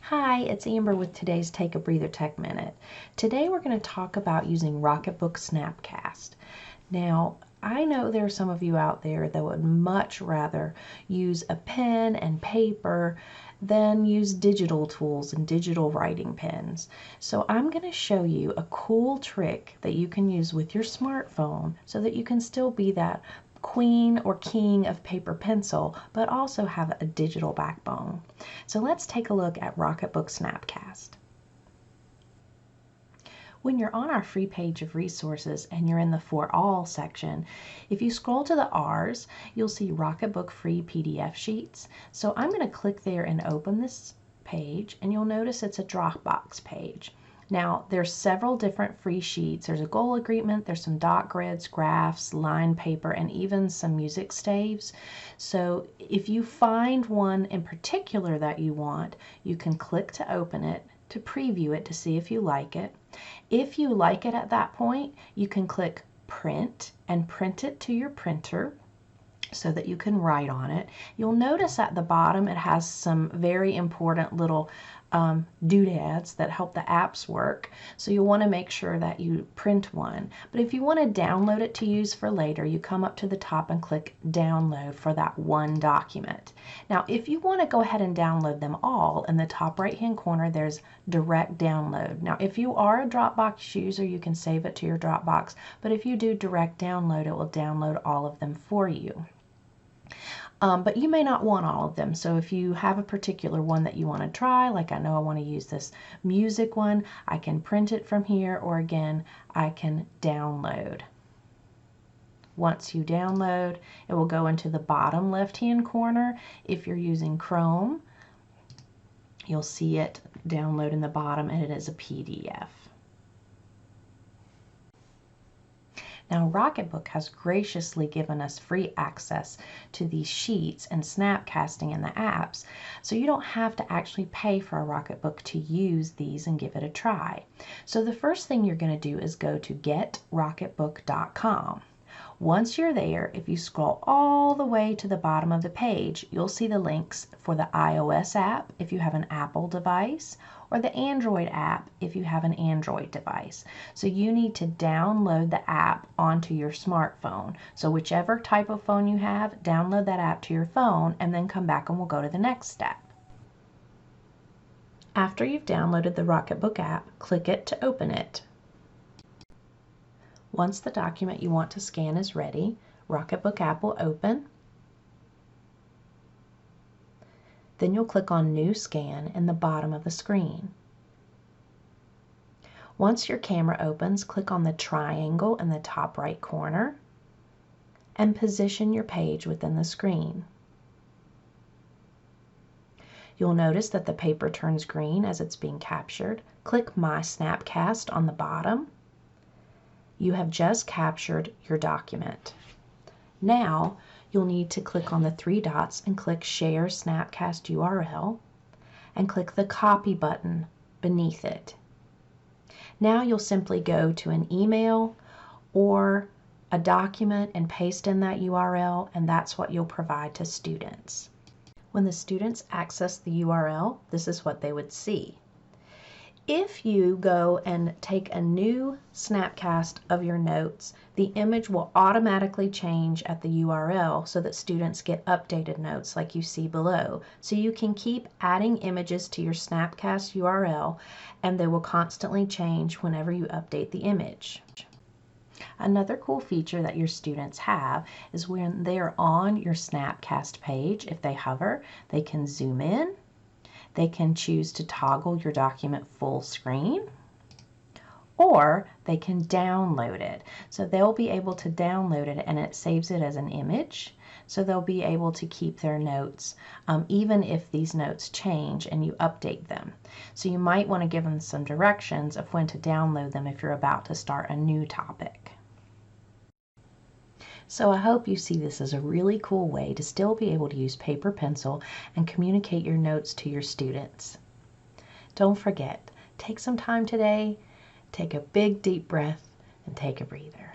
Hi, it's Amber with today's Take a Breather Tech Minute. Today we're going to talk about using Rocketbook Snapcast. Now, I know there are some of you out there that would much rather use a pen and paper than use digital tools and digital writing pens. So I'm going to show you a cool trick that you can use with your smartphone so that you can still be that queen or king of paper pencil, but also have a digital backbone. So let's take a look at Rocketbook Snapcast. When you're on our free page of resources and you're in the For All section, if you scroll to the R's, you'll see Rocketbook free PDF sheets. So I'm going to click there and open this page, and you'll notice it's a Dropbox page. Now, there's several different free sheets. There's a goal agreement, there's some dot grids, graphs, line paper, and even some music staves. So if you find one in particular that you want, you can click to open it, to preview it to see if you like it. If you like it at that point, you can click print and print it to your printer so that you can write on it. You'll notice at the bottom it has some very important little doodads that help the apps work, so you'll want to make sure that you print one. But if you want to download it to use for later, you come up to the top and click download for that one document. Now if you want to go ahead and download them all, in the top right hand corner there's direct download. Now if you are a Dropbox user, you can save it to your Dropbox, but if you do direct download, it will download all of them for you. But you may not want all of them, so if you have a particular one that you want to try, like I know I want to use this music one, I can print it from here, or again, I can download. Once you download, it will go into the bottom left-hand corner. If you're using Chrome, you'll see it download in the bottom, and it is a PDF. Now, Rocketbook has graciously given us free access to these sheets and snapcasting in the apps, so you don't have to actually pay for a Rocketbook to use these and give it a try. So the first thing you're going to do is go to getrocketbook.com. Once you're there, if you scroll all the way to the bottom of the page, you'll see the links for the iOS app if you have an Apple device, or the Android app if you have an Android device. So you need to download the app onto your smartphone. So whichever type of phone you have, download that app to your phone and then come back and we'll go to the next step. After you've downloaded the Rocketbook app, click it to open it. Once the document you want to scan is ready, Rocketbook app will open. Then you'll click on New Scan in the bottom of the screen. Once your camera opens, click on the triangle in the top right corner and position your page within the screen. You'll notice that the paper turns green as it's being captured. Click My Snapcast on the bottom. You have just captured your document. Now, you'll need to click on the three dots and click Share Snapcast URL and click the Copy button beneath it. Now you'll simply go to an email or a document and paste in that URL, and that's what you'll provide to students. When the students access the URL, this is what they would see. If you go and take a new snapcast of your notes, the image will automatically change at the URL so that students get updated notes like you see below. So you can keep adding images to your snapcast URL, and they will constantly change whenever you update the image. Another cool feature that your students have is when they're on your snapcast page, if they hover, they can zoom in. They can choose to toggle your document full screen, or they can download it. So they'll be able to download it and it saves it as an image. So they'll be able to keep their notes even if these notes change and you update them. So you might want to give them some directions of when to download them if you're about to start a new topic. So I hope you see this as a really cool way to still be able to use paper pencil and communicate your notes to your students. Don't forget, take some time today, take a big deep breath, and take a breather.